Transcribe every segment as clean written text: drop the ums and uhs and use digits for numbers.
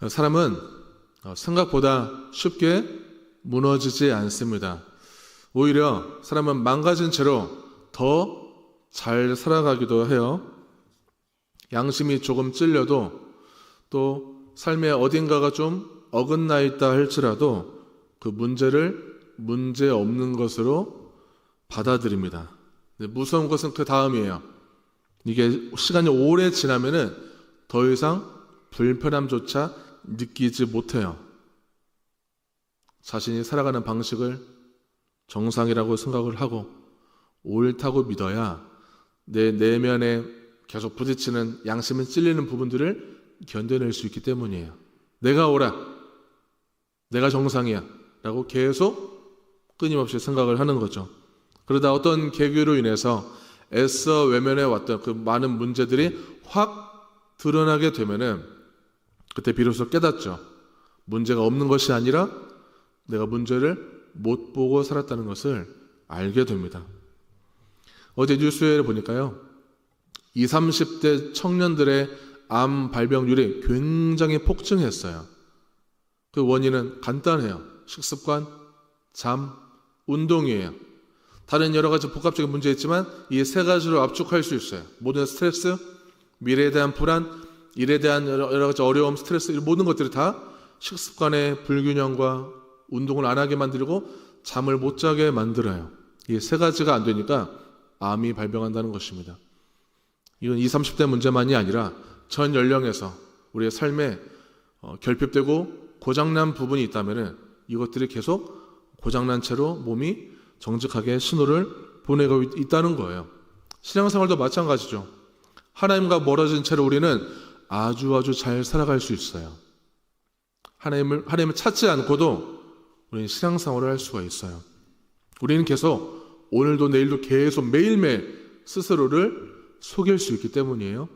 사람은 생각보다 쉽게 무너지지 않습니다. 오히려 사람은 망가진 채로 더 잘 살아가기도 해요. 양심이 조금 찔려도 또 삶의 어딘가가 좀 어긋나 있다 할지라도 그 문제를 문제 없는 것으로 받아들입니다. 무서운 것은 그 다음이에요. 이게 시간이 오래 지나면은 더 이상 불편함조차 느끼지 못해요. 자신이 살아가는 방식을 정상이라고 생각을 하고 옳다고 믿어야 내 내면에 계속 부딪히는 양심에 찔리는 부분들을 견뎌낼 수 있기 때문이에요. 내가 옳아, 내가 정상이야 라고 계속 끊임없이 생각을 하는 거죠. 그러다 어떤 계기로 인해서 애써 외면해 왔던 그 많은 문제들이 확 드러나게 되면은 그때 비로소 깨닫죠. 문제가 없는 것이 아니라 내가 문제를 못 보고 살았다는 것을 알게 됩니다. 어제 뉴스에 보니까요, 20, 30대 청년들의 암 발병률이 굉장히 폭증했어요. 그 원인은 간단해요. 식습관, 잠, 운동이에요. 다른 여러 가지 복합적인 문제 있지만 이 세 가지로 압축할 수 있어요. 모든 스트레스, 미래에 대한 불안, 일에 대한 여러 가지 어려움, 스트레스, 모든 것들이 다 식습관의 불균형과 운동을 안 하게 만들고 잠을 못 자게 만들어요. 이 세 가지가 안 되니까 암이 발병한다는 것입니다. 이건 20, 30대 문제만이 아니라 전 연령에서 우리의 삶에 결핍되고 고장난 부분이 있다면 이것들이 계속 고장난 채로 몸이 정직하게 신호를 보내고 있다는 거예요. 신앙생활도 마찬가지죠. 하나님과 멀어진 채로 우리는 아주 잘 살아갈 수 있어요. 하나님을 찾지 않고도 우리는 신앙생활을 할 수가 있어요. 우리는 계속 오늘도 내일도 계속 매일매일 스스로를 속일 수 있기 때문이에요.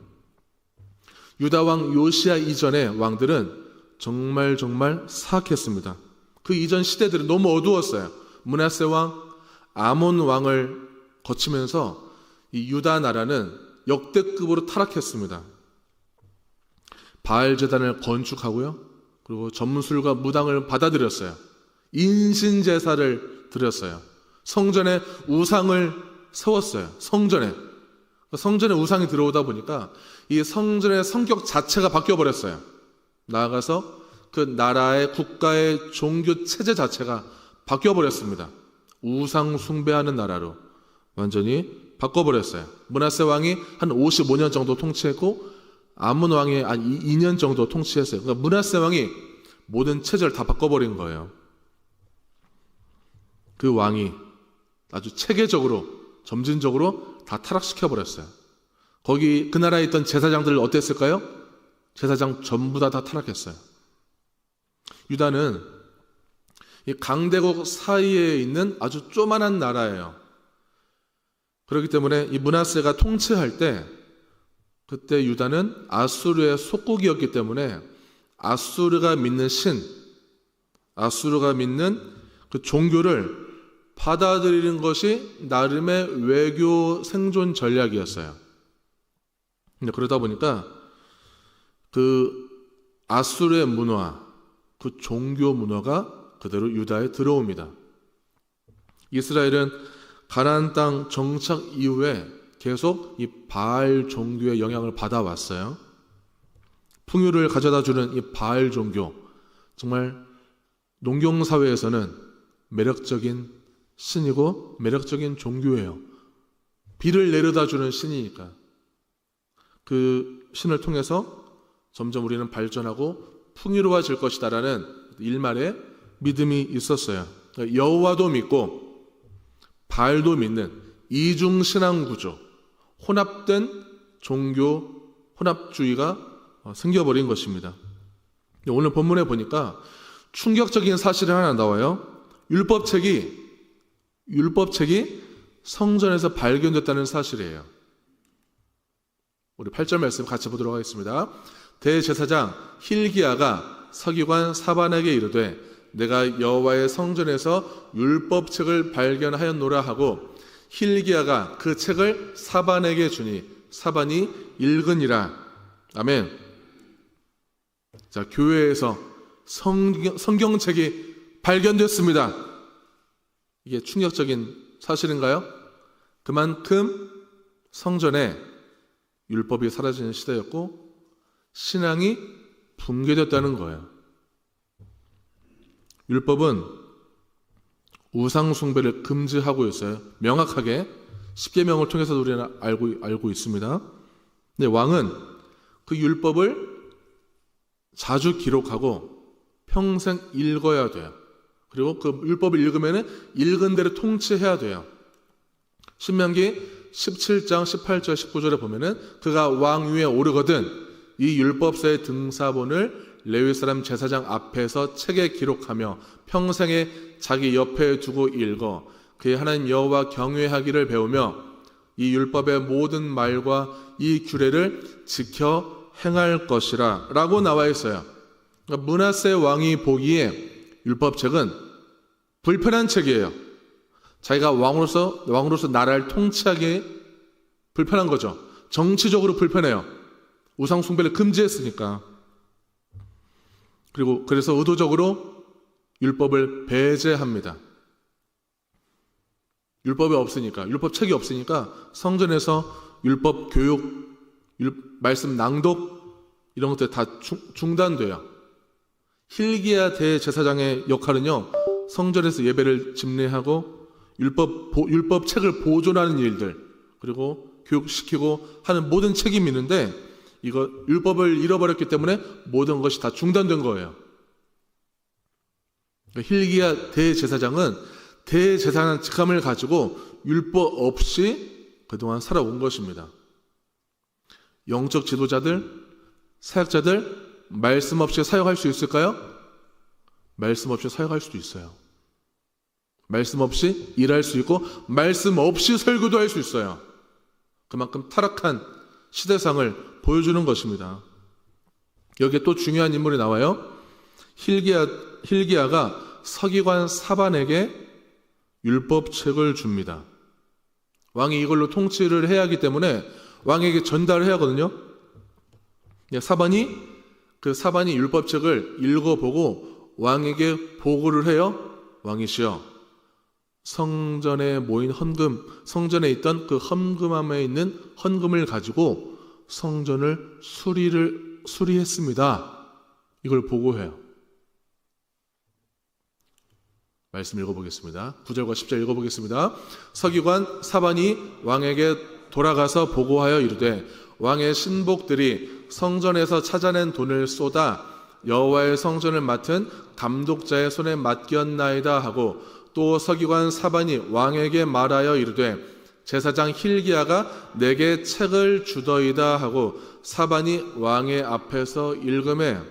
유다 왕 요시야 이전의 왕들은 정말 사악했습니다. 그 이전 시대들은 너무 어두웠어요. 므낫세 왕, 아몬 왕을 거치면서 이 유다 나라는 역대급으로 타락했습니다. 바알 제단을 건축하고요. 그리고 점술과 무당을 받아들였어요. 인신제사를 드렸어요. 성전에 우상을 세웠어요. 성전에 우상이 들어오다 보니까 이 성전의 성격 자체가 바뀌어버렸어요. 나아가서 그 나라의 국가의 종교 체제 자체가 바뀌어버렸습니다. 우상 숭배하는 나라로 완전히 바꿔버렸어요. 므낫세 왕이 한 55년 정도 통치했고 아몬 왕이 한 2년 정도 통치했어요. 그러니까 므낫세 왕이 모든 체제를 다 바꿔버린 거예요. 그 왕이 아주 체계적으로 점진적으로 다 타락시켜버렸어요. 거기 그 나라에 있던 제사장들 어땠을까요? 제사장 전부 다 타락했어요. 유다는 이 강대국 사이에 있는 아주 쪼만한 나라예요. 그렇기 때문에 이 므낫세가 통치할 때 그때 유다는 아수르의 속국이었기 때문에 아수르가 믿는 아수르가 믿는 그 종교를 받아들이는 것이 나름의 외교 생존 전략이었어요. 그러다 보니까 그 아수르의 문화, 그 종교 문화가 그대로 유다에 들어옵니다. 이스라엘은 가나안 땅 정착 이후에 계속 이 바알 종교의 영향을 받아왔어요. 풍요를 가져다주는 이 바알 종교, 정말 농경사회에서는 매력적인 신이고 매력적인 종교예요. 비를 내려다주는 신이니까 그 신을 통해서 점점 우리는 발전하고 풍요로워질 것이다라는 일말의 믿음이 있었어요. 그러니까 여호와도 믿고 바알도 믿는 이중신앙 구조, 혼합된 종교 혼합주의가 생겨버린 것입니다. 오늘 본문에 보니까 충격적인 사실이 하나 나와요. 율법책이 성전에서 발견됐다는 사실이에요. 우리 8절 말씀 같이 보도록 하겠습니다. 대제사장 hil기야가 서기관 사반에게 이르되 내가 여호와의 성전에서 율법책을 발견하였노라 하고 hil기야가 그 책을 사반에게 주니 사반이 읽으니라. 아멘. 자, 교회에서 성경책이 발견됐습니다. 이게 충격적인 사실인가요? 그만큼 성전에 율법이 사라지는 시대였고 신앙이 붕괴됐다는 거예요. 율법은 우상 숭배를 금지하고 있어요. 명확하게 십계명을 통해서 우리는 알고 있습니다. 근데 왕은 그 율법을 자주 기록하고 평생 읽어야 돼요. 그리고 그 율법을 읽으면 읽은 대로 통치해야 돼요. 신명기 17장 18절 19절에 보면은 그가 왕 위에 오르거든 이 율법서의 등사본을 레위 사람 제사장 앞에서 책에 기록하며 평생에 자기 옆에 두고 읽어 그의 하나님 여호와 경외하기를 배우며 이 율법의 모든 말과 이 규례를 지켜 행할 것이라 라고 나와 있어요. 그러니까 므낫세 왕이 보기에 율법책은 불편한 책이에요. 자기가 왕으로서 나라를 통치하기 불편한 거죠. 정치적으로 불편해요. 우상 숭배를 금지했으니까. 그리고 그래서 의도적으로 율법을 배제합니다. 율법이 없으니까, 율법책이 없으니까 성전에서 율법 교육, 말씀 낭독 이런 것들 다 중단돼요. hil기야 대제사장의 역할은요, 성전에서 예배를 집례하고 율법책을 보존하는 일들, 그리고 교육시키고 하는 모든 책임이 있는데 이거 율법을 잃어버렸기 때문에 모든 것이 다 중단된 거예요. hil기야 대제사장은 대제사장 직함을 가지고 율법 없이 그동안 살아온 것입니다. 영적 지도자들, 사역자들 말씀 없이 사역할 수 있을까요? 말씀 없이 사역할 수도 있어요. 말씀 없이 일할 수 있고 말씀 없이 설교도 할 수 있어요. 그만큼 타락한 시대상을 보여주는 것입니다. 여기에 또 중요한 인물이 나와요. hil기야가 서기관 사반에게 율법책을 줍니다. 왕이 이걸로 통치를 해야 하기 때문에 왕에게 전달을 해야 하거든요. 사반이 율법책을 읽어보고 왕에게 보고를 해요. 왕이시여, 성전에 모인 헌금, 성전에 있던 그 헌금함에 있는 헌금을 가지고 성전을 수리했습니다. 이걸 보고해요. 말씀 읽어보겠습니다. 9절과 10절 읽어보겠습니다. 서기관 사반이 왕에게 돌아가서 보고하여 이르되 왕의 신복들이 성전에서 찾아낸 돈을 쏟아 여호와의 성전을 맡은 감독자의 손에 맡겼나이다 하고 또 서기관 사반이 왕에게 말하여 이르되 제사장 hil기야가 내게 책을 주더이다 하고 사반이 왕의 앞에서 읽음에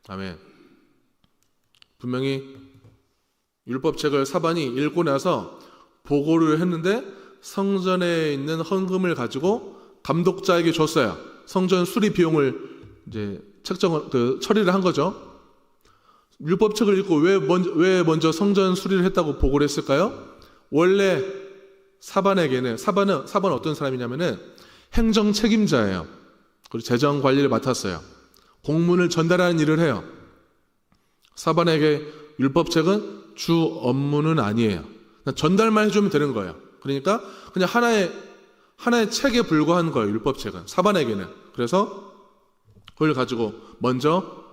아멘. 분명히 율법책을 사반이 읽고 나서 보고를 했는데 성전에 있는 헌금을 가지고 감독자에게 줬어요. 성전 수리 비용을 이제 처리를 한 거죠. 율법책을 읽고 왜 먼저 성전 수리를 했다고 보고를 했을까요? 원래 사반은 어떤 사람이냐면은 행정 책임자예요. 그리고 재정 관리를 맡았어요. 공문을 전달하는 일을 해요. 사반에게 율법책은 주 업무는 아니에요. 전달만 해주면 되는 거예요. 그러니까 그냥 하나의 책에 불과한 거예요. 율법책은 사반에게는. 그래서 그걸 가지고 먼저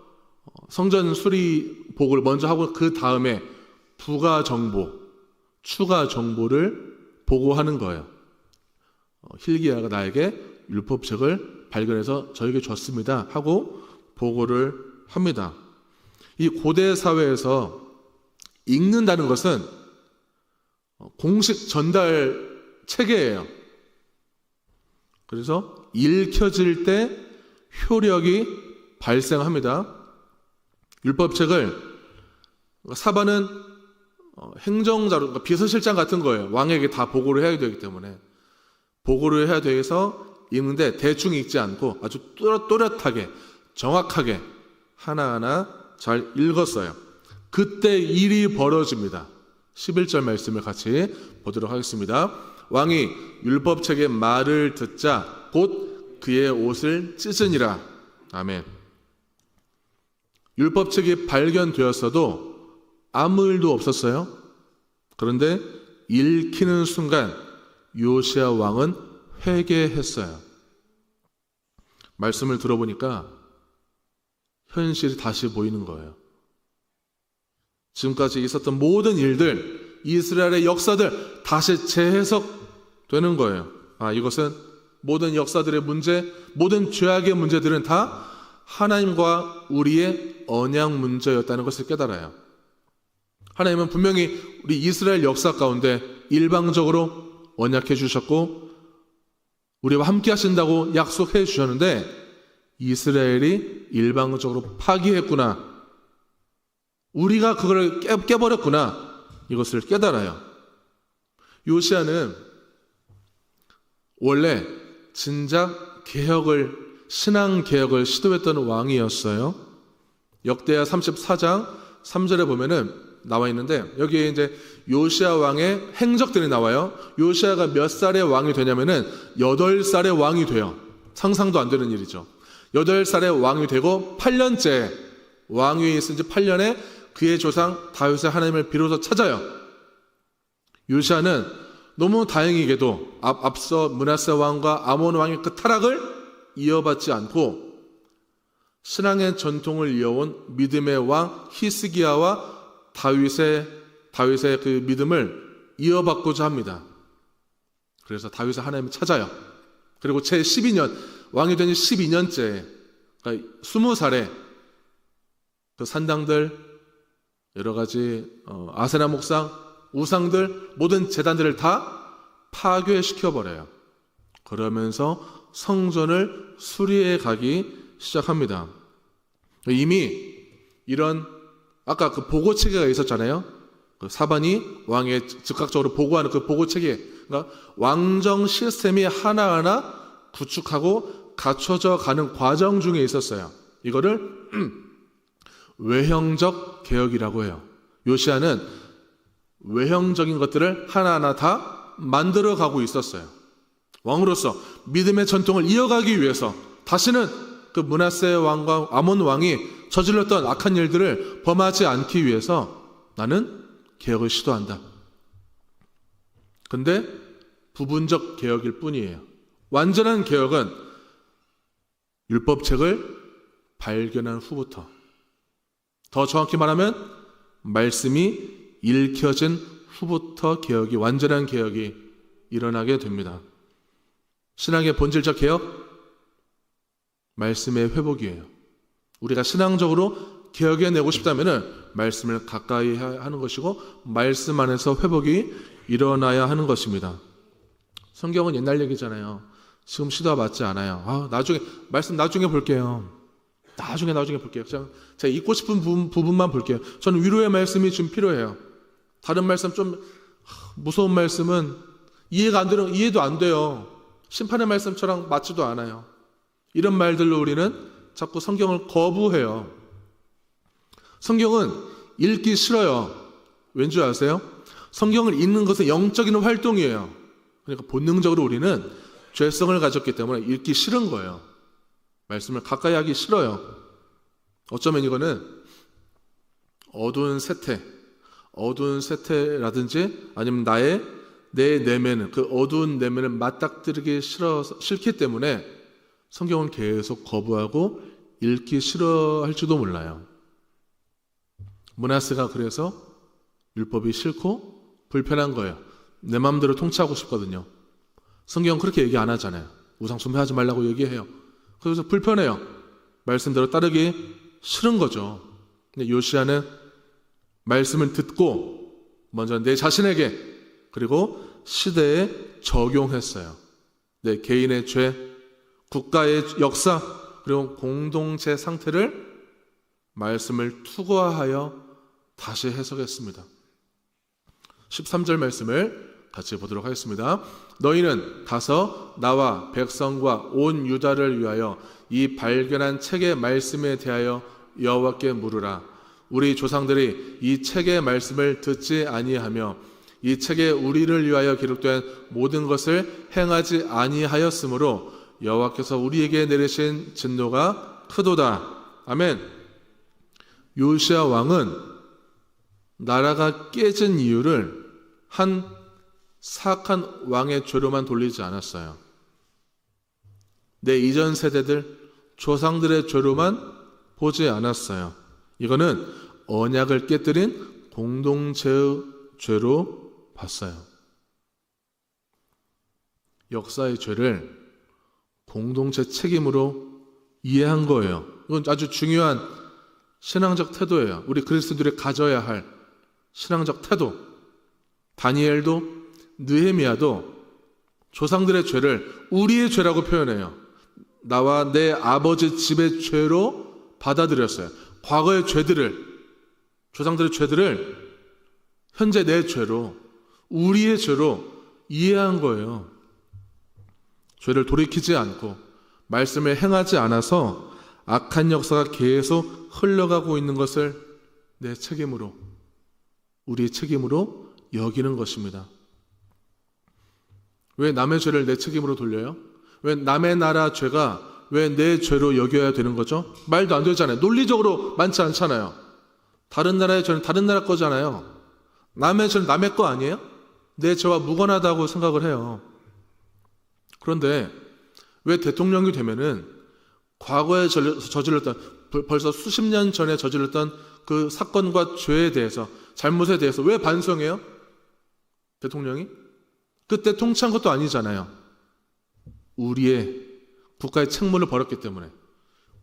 성전 수리 복을 먼저 하고 그 다음에 추가 정보를 보고하는 거예요. hil기야가 나에게 율법책을 발견해서 저에게 줬습니다 하고 보고를 합니다. 이 고대 사회에서 읽는다는 것은 공식 전달 체계예요. 그래서 읽혀질 때 효력이 발생합니다. 율법책을 사반은 행정자로, 그러니까 비서실장 같은 거예요. 왕에게 다 보고를 해야 되기 때문에 보고를 해야 돼서 읽는데 대충 읽지 않고 아주 또렷하게 정확하게 하나하나 잘 읽었어요. 그때 일이 벌어집니다. 11절 말씀을 같이 보도록 하겠습니다. 왕이 율법책의 말을 듣자 곧 그의 옷을 찢으니라. 아멘. 율법책이 발견되었어도 아무 일도 없었어요. 그런데 읽히는 순간 요시야 왕은 회개했어요. 말씀을 들어보니까 현실이 다시 보이는 거예요. 지금까지 있었던 모든 일들, 이스라엘의 역사들 다시 재해석되는 거예요. 이것은 모든 역사들의 문제, 모든 죄악의 문제들은 다 하나님과 우리의 언약 문제였다는 것을 깨달아요. 하나님은 분명히 우리 이스라엘 역사 가운데 일방적으로 언약해 주셨고 우리와 함께 하신다고 약속해 주셨는데 이스라엘이 일방적으로 파기했구나. 우리가 그걸 깨버렸구나. 이것을 깨달아요. 요시야는 원래 진작 신앙 개혁을 시도했던 왕이었어요. 역대하 34장 3절에 보면은 나와 있는데 여기에 이제 요시야 왕의 행적들이 나와요. 요시야가 몇 살에 왕이 되냐면은 8살에 왕이 돼요. 상상도 안 되는 일이죠. 8살에 왕이 되고 8년째 왕위에 있은 지 8년에 그의 조상 다윗의 하나님을 비로소 찾아요. 요시야는 너무 다행히게도 앞서 므낫세 왕과 아몬 왕의 그 타락을 이어받지 않고 신앙의 전통을 이어온 믿음의 왕 히스기야와 다윗의 그 믿음을 이어받고자 합니다. 그래서 다윗의 하나님을 찾아요. 그리고 제 12년 왕이 된 지 12년째 그러니까 20살에 그 산당들 여러 가지 아세라 목상 우상들 모든 제단들을 다 파괴시켜버려요. 그러면서 성전을 수리해 가기 시작합니다. 이미 이런 아까 그 보고체계가 있었잖아요. 그 사반이 왕에 즉각적으로 보고하는 그 보고체계, 그러니까 왕정 시스템이 하나하나 구축하고 갖춰져 가는 과정 중에 있었어요. 이거를 외형적 개혁이라고 해요. 요시야는 외형적인 것들을 하나하나 다 만들어 가고 있었어요. 왕으로서 믿음의 전통을 이어가기 위해서 다시는 그 므낫세 왕과 아몬 왕이 저질렀던 악한 일들을 범하지 않기 위해서 나는 개혁을 시도한다. 근데 부분적 개혁일 뿐이에요. 완전한 개혁은 율법책을 발견한 후부터, 더 정확히 말하면 말씀이 읽혀진 후부터 완전한 개혁이 일어나게 됩니다. 신앙의 본질적 개혁, 말씀의 회복이에요. 우리가 신앙적으로 개혁해내고 싶다면 말씀을 가까이 하는 것이고 말씀 안에서 회복이 일어나야 하는 것입니다. 성경은 옛날 얘기잖아요. 지금 시대와 맞지 않아요. 말씀 나중에 볼게요. 나중에 볼게요. 제가 읽고 싶은 부분만 볼게요. 저는 위로의 말씀이 좀 필요해요. 다른 말씀 좀 무서운 말씀은 이해도 안 돼요. 심판의 말씀처럼 맞지도 않아요. 이런 말들로 우리는 자꾸 성경을 거부해요. 성경은 읽기 싫어요. 왠지 아세요? 성경을 읽는 것은 영적인 활동이에요. 그러니까 본능적으로 우리는 죄성을 가졌기 때문에 읽기 싫은 거예요. 말씀을 가까이 하기 싫어요. 어쩌면 이거는 어두운 세태라든지 아니면 내 내면은 그 어두운 내면을 맞닥뜨리기 싫기 때문에 성경은 계속 거부하고 읽기 싫어할지도 몰라요. 므낫세가 그래서 율법이 싫고 불편한 거예요. 내 마음대로 통치하고 싶거든요. 성경은 그렇게 얘기 안 하잖아요. 우상 숭배하지 말라고 얘기해요. 그래서 불편해요. 말씀대로 따르기 싫은 거죠. 근데 요시야는 말씀을 듣고 먼저 내 자신에게 그리고 시대에 적용했어요. 내 개인의 죄, 국가의 역사, 그리고 공동체 상태를 말씀을 투과하여 다시 해석했습니다. 13절 말씀을 같이 보도록 하겠습니다. 너희는 가서 나와 백성과 온 유다를 위하여 이 발견한 책의 말씀에 대하여 여호와께 물으라. 우리 조상들이 이 책의 말씀을 듣지 아니하며 이 책에 우리를 위하여 기록된 모든 것을 행하지 아니하였으므로 여호와께서 우리에게 내리신 진노가 크도다. 아멘. 요시야 왕은 나라가 깨진 이유를 한 사악한 왕의 죄로만 돌리지 않았어요. 내 이전 세대들, 조상들의 죄로만 보지 않았어요. 이거는 언약을 깨뜨린 공동체의 죄로 봤어요. 역사의 죄를 공동체 책임으로 이해한 거예요. 이건 아주 중요한 신앙적 태도예요. 우리 그리스도들이 가져야 할 신앙적 태도. 다니엘도 느헤미야도 조상들의 죄를 우리의 죄라고 표현해요. 나와 내 아버지 집의 죄로 받아들였어요. 과거의 죄들을, 조상들의 죄들을 현재 내 죄로, 우리의 죄로 이해한 거예요. 죄를 돌이키지 않고 말씀을 행하지 않아서 악한 역사가 계속 흘러가고 있는 것을 내 책임으로, 우리의 책임으로 여기는 것입니다. 왜 남의 죄를 내 책임으로 돌려요? 왜 남의 나라 죄가 왜 내 죄로 여겨야 되는 거죠? 말도 안 되잖아요. 논리적으로 많지 않잖아요. 다른 나라의 죄는 다른 나라 거잖아요. 남의 죄는 남의 거 아니에요? 내 죄와 무관하다고 생각을 해요. 그런데 왜 대통령이 되면은 과거에 저질렀던, 벌써 수십 년 전에 저질렀던 그 사건과 죄에 대해서, 잘못에 대해서 왜 반성해요? 대통령이? 그때 통치한 것도 아니잖아요. 우리의 국가의 책무를 벌였기 때문에,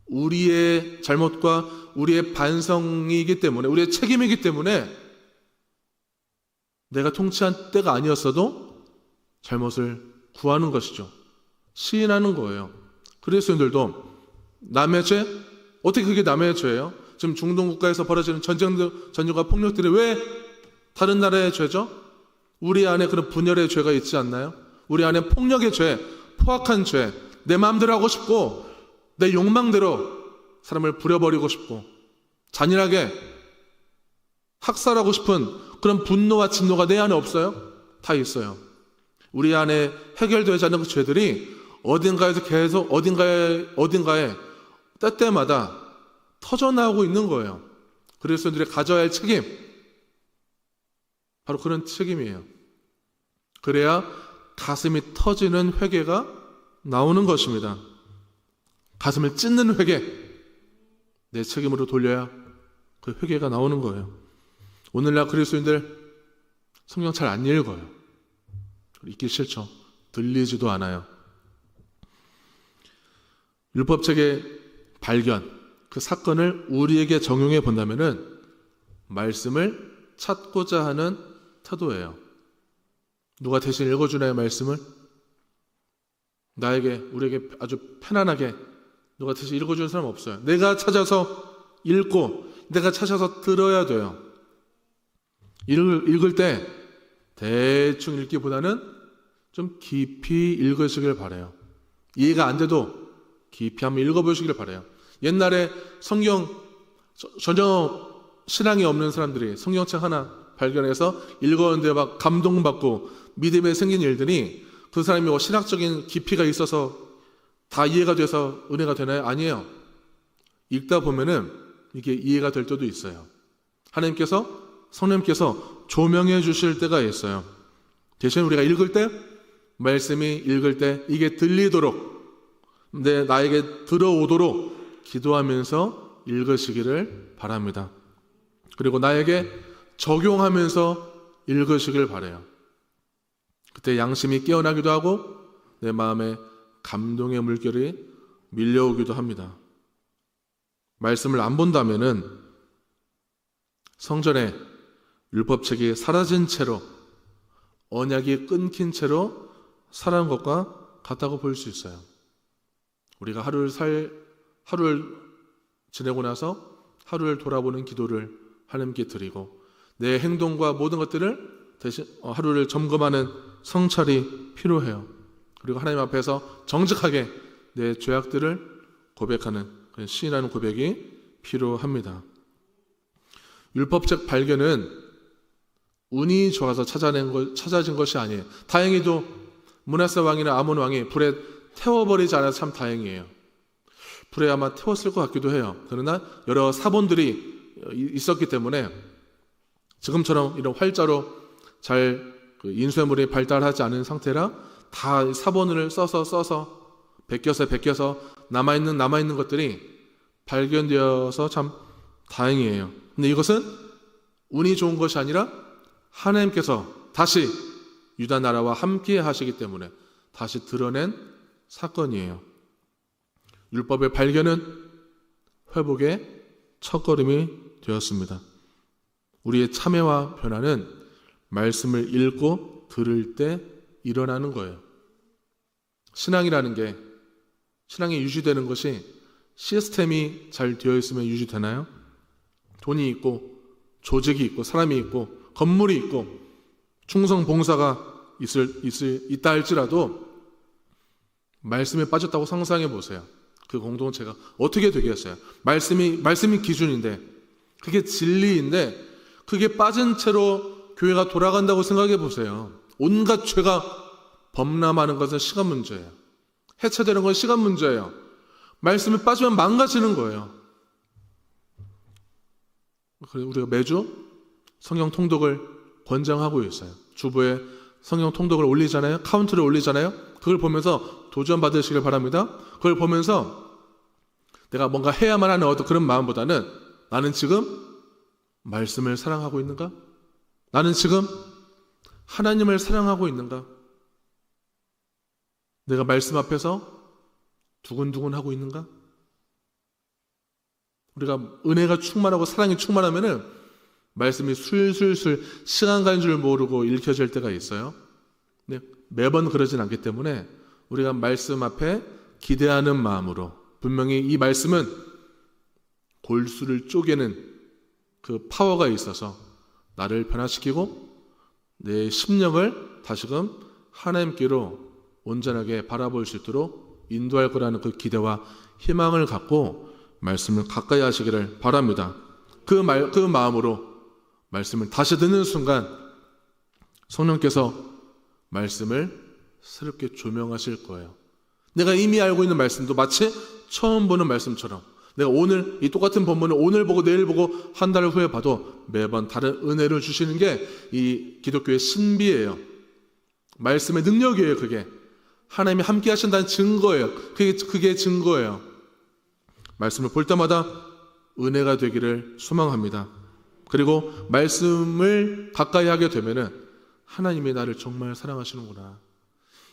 우리의 잘못과 우리의 반성이기 때문에, 우리의 책임이기 때문에 내가 통치한 때가 아니었어도 잘못을 구하는 것이죠. 시인하는 거예요. 그리스도인들도 남의 죄? 어떻게 그게 남의 죄예요? 지금 중동 국가에서 벌어지는 전쟁과 폭력들이 왜 다른 나라의 죄죠? 우리 안에 그런 분열의 죄가 있지 않나요? 우리 안에 폭력의 죄, 포악한 죄, 내 마음대로 하고 싶고 내 욕망대로 사람을 부려버리고 싶고 잔인하게 학살하고 싶은 그런 분노와 진노가 내 안에 없어요? 다 있어요. 우리 안에 해결되지 않는 그 죄들이 어딘가에서 계속 어딘가에 때때마다 터져나오고 있는 거예요. 그리스도인들이 가져야 할 책임, 바로 그런 책임이에요. 그래야 가슴이 터지는 회개가 나오는 것입니다. 가슴을 찢는 회개, 내 책임으로 돌려야 그 회개가 나오는 거예요. 오늘날 그리스도인들 성경 잘 안 읽어요. 읽기 싫죠. 들리지도 않아요. 율법책의 발견, 그 사건을 우리에게 적용해 본다면은 말씀을 찾고자 하는 태도예요. 누가 대신 읽어주나요, 말씀을? 우리에게 아주 편안하게 누가 대신 읽어주는 사람 없어요. 내가 찾아서 읽고 내가 찾아서 들어야 돼요. 읽을 때 대충 읽기보다는 좀 깊이 읽으시길 바라요. 이해가 안 돼도 깊이 한번 읽어보시길 바라요. 옛날에 성경 전혀 신앙이 없는 사람들이 성경책 하나 발견해서 읽었는데 막 감동받고 믿음에 생긴 일들이 그 사람이 뭐 신학적인 깊이가 있어서 다 이해가 돼서 은혜가 되나요? 아니에요. 읽다 보면은 이게 이해가 될 때도 있어요. 성령님께서 조명해 주실 때가 있어요. 대신 우리가 읽을 때, 말씀이 읽을 때 이게 들리도록, 나에게 들어오도록 기도하면서 읽으시기를 바랍니다. 그리고 나에게 적용하면서 읽으시길 바라요. 그때 양심이 깨어나기도 하고 내 마음에 감동의 물결이 밀려오기도 합니다. 말씀을 안 본다면은 성전에 율법책이 사라진 채로, 언약이 끊긴 채로 살아온 것과 같다고 볼 수 있어요. 우리가 하루를 지내고 나서 하루를 돌아보는 기도를 하나님께 드리고 내 행동과 모든 것들을 대신 하루를 점검하는 성찰이 필요해요. 그리고 하나님 앞에서 정직하게 내 죄악들을 고백하는, 시인하는 고백이 필요합니다. 율법책 발견은 운이 좋아서 찾아진 것이 아니에요. 다행히도 므낫세 왕이나 아몬 왕이 불에 태워버리지 않아서 참 다행이에요. 불에 아마 태웠을 것 같기도 해요. 그러나 여러 사본들이 있었기 때문에 지금처럼 이런 활자로 잘 인쇄물이 발달하지 않은 상태라 다 사본을 써서 베껴서 남아있는 것들이 발견되어서 참 다행이에요. 근데 이것은 운이 좋은 것이 아니라 하나님께서 다시 유다 나라와 함께 하시기 때문에 다시 드러낸 사건이에요. 율법의 발견은 회복의 첫걸음이 되었습니다. 우리의 참회와 변화는 말씀을 읽고 들을 때 일어나는 거예요. 신앙이라는 게, 신앙이 유지되는 것이 시스템이 잘 되어 있으면 유지되나요? 돈이 있고 조직이 있고 사람이 있고 건물이 있고 충성 봉사가 있다 할지라도 말씀에 빠졌다고 상상해 보세요. 그 공동체가 어떻게 되겠어요? 말씀이 기준인데, 그게 진리인데, 그게 빠진 채로 교회가 돌아간다고 생각해 보세요. 온갖 죄가 범람하는 것은 시간 문제예요. 해체되는 건 시간 문제예요. 말씀에 빠지면 망가지는 거예요. 그래서 우리가 매주 성경 통독을 권장하고 있어요. 주보에 성경 통독을 올리잖아요. 카운트를 올리잖아요. 그걸 보면서 도전 받으시길 바랍니다. 그걸 보면서 내가 뭔가 해야만 하는 어떤 그런 마음보다는 나는 지금 말씀을 사랑하고 있는가? 나는 지금 하나님을 사랑하고 있는가? 내가 말씀 앞에서 두근두근하고 있는가? 우리가 은혜가 충만하고 사랑이 충만하면은 말씀이 술술술 시간 가는 줄 모르고 읽혀질 때가 있어요. 근데 매번 그러진 않기 때문에 우리가 말씀 앞에 기대하는 마음으로, 분명히 이 말씀은 골수를 쪼개는 그 파워가 있어서 나를 변화시키고 내 심령을 다시금 하나님께로 온전하게 바라볼 수 있도록 인도할 거라는 그 기대와 희망을 갖고 말씀을 가까이 하시기를 바랍니다. 그 마음으로 말씀을 다시 듣는 순간 성령께서 말씀을 새롭게 조명하실 거예요. 내가 이미 알고 있는 말씀도 마치 처음 보는 말씀처럼, 내가 오늘 이 똑같은 본문을 오늘 보고 내일 보고 한 달 후에 봐도 매번 다른 은혜를 주시는 게 이 기독교의 신비예요. 말씀의 능력이에요. 그게 하나님이 함께 하신다는 증거예요. 그게 증거예요. 말씀을 볼 때마다 은혜가 되기를 소망합니다. 그리고 말씀을 가까이 하게 되면은 하나님이 나를 정말 사랑하시는구나,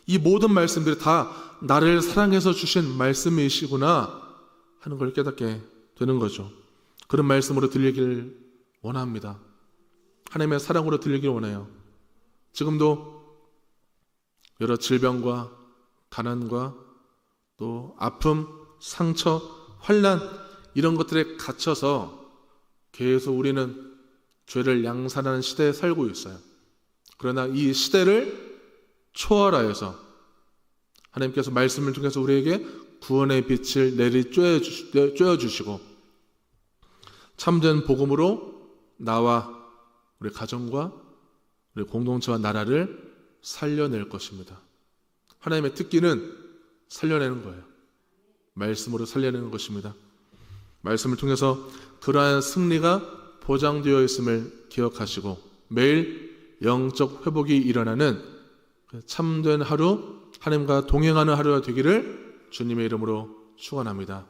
이 모든 말씀들이 다 나를 사랑해서 주신 말씀이시구나 하는 걸 깨닫게 되는 거죠. 그런 말씀으로 들리길 원합니다. 하나님의 사랑으로 들리길 원해요. 지금도 여러 질병과 가난과 또 아픔, 상처, 환난 이런 것들에 갇혀서 계속 우리는 죄를 양산하는 시대에 살고 있어요. 그러나 이 시대를 초월하여서 하나님께서 말씀을 통해서 우리에게 구원의 빛을 내리 쬐어주시고 참된 복음으로 나와 우리 가정과 우리 공동체와 나라를 살려낼 것입니다. 하나님의 특기는 살려내는 거예요. 말씀으로 살려내는 것입니다. 말씀을 통해서 그러한 승리가 보장되어 있음을 기억하시고 매일 영적 회복이 일어나는 참된 하루, 하나님과 동행하는 하루가 되기를 주님의 이름으로 축원합니다.